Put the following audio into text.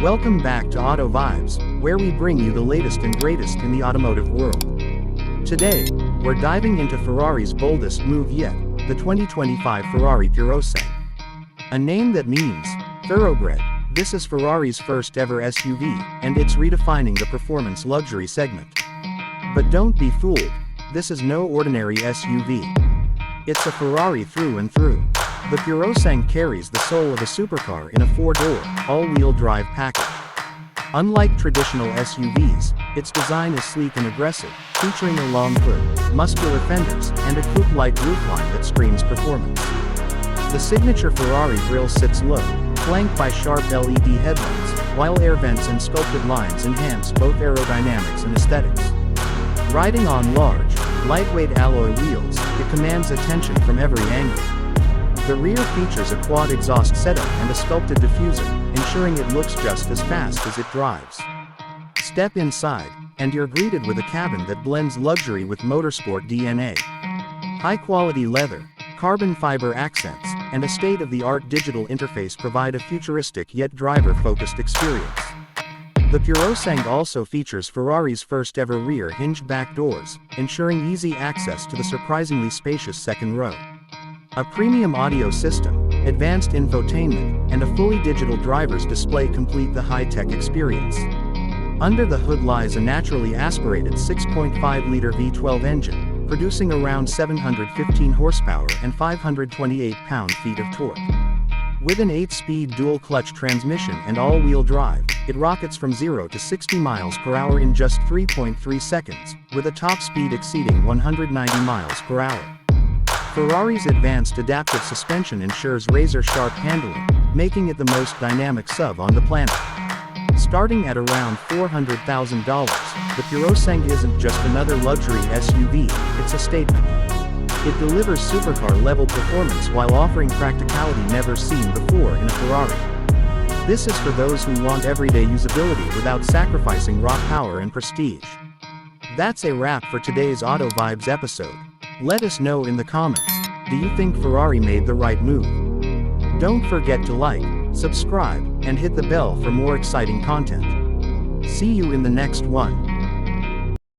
Welcome back to Auto Vibes, where we bring you the latest and greatest in the automotive world. Today, we're diving into Ferrari's boldest move yet, the 2025 Ferrari Purosangue. A name that means thoroughbred. This is Ferrari's first ever SUV, and it's redefining the performance luxury segment. But don't be fooled, this is no ordinary SUV. It's a Ferrari through and through. The Purosangue carries the soul of a supercar in a four-door, all-wheel drive package. Unlike traditional SUVs, its design is sleek and aggressive, featuring a long hood, muscular fenders, and a coupe-like roofline that screams performance. The signature Ferrari grille sits low, flanked by sharp LED headlights, while air vents and sculpted lines enhance both aerodynamics and aesthetics. Riding on large, lightweight alloy wheels, it commands attention from every angle. The rear features a quad exhaust setup and a sculpted diffuser, ensuring it looks just as fast as it drives. Step inside, and you're greeted with a cabin that blends luxury with motorsport DNA. High-quality leather, carbon fiber accents, and a state-of-the-art digital interface provide a futuristic yet driver-focused experience. The Purosangue also features Ferrari's first-ever rear-hinged back doors, ensuring easy access to the surprisingly spacious second row. A premium audio system, advanced infotainment, and a fully digital driver's display complete the high-tech experience. Under the hood lies a naturally aspirated 6.5-liter V12 engine, producing around 715 horsepower and 528 pound-feet of torque. With an 8-speed dual-clutch transmission and all-wheel drive, it rockets from 0 to 60 miles per hour in just 3.3 seconds, with a top speed exceeding 190 miles per hour. Ferrari's advanced adaptive suspension ensures razor-sharp handling, making it the most dynamic sub on the planet. Starting at around $400,000, the Purosangue isn't just another luxury SUV, it's a statement. It delivers supercar-level performance while offering practicality never seen before in a Ferrari. This is for those who want everyday usability without sacrificing raw power and prestige. That's a wrap for today's Auto Vibes episode. Let us know in the comments, do you think Ferrari made the right move? Don't forget to like, subscribe, and hit the bell for more exciting content. See you in the next one.